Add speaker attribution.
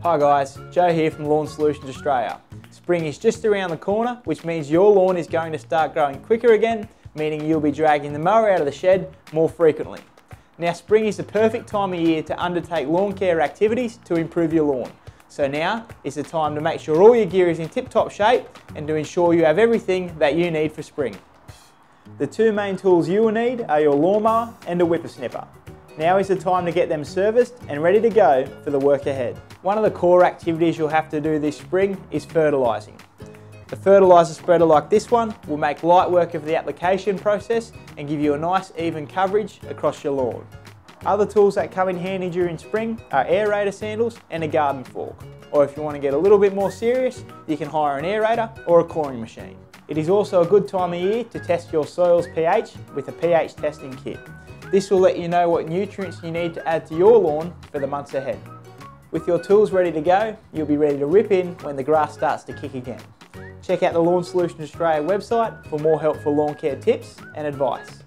Speaker 1: Hi guys, Joe here from Lawn Solutions Australia. Spring is just around the corner, which means your lawn is going to start growing quicker again, meaning you'll be dragging the mower out of the shed more frequently. Now spring is the perfect time of year to undertake lawn care activities to improve your lawn. So now is the time to make sure all your gear is in tip-top shape and to ensure you have everything that you need for spring. The two main tools you will need are your lawnmower and a whippersnipper. Now is the time to get them serviced and ready to go for the work ahead. One of the core activities you'll have to do this spring is fertilising. The fertiliser spreader like this one will make light work of the application process and give you a nice even coverage across your lawn. Other tools that come in handy during spring are aerator sandals and a garden fork. Or if you want to get a little bit more serious, you can hire an aerator or a coring machine. It is also a good time of year to test your soil's pH with a pH testing kit. This will let you know what nutrients you need to add to your lawn for the months ahead. With your tools ready to go, you'll be ready to rip in when the grass starts to kick again. Check out the Lawn Solutions Australia website for more helpful lawn care tips and advice.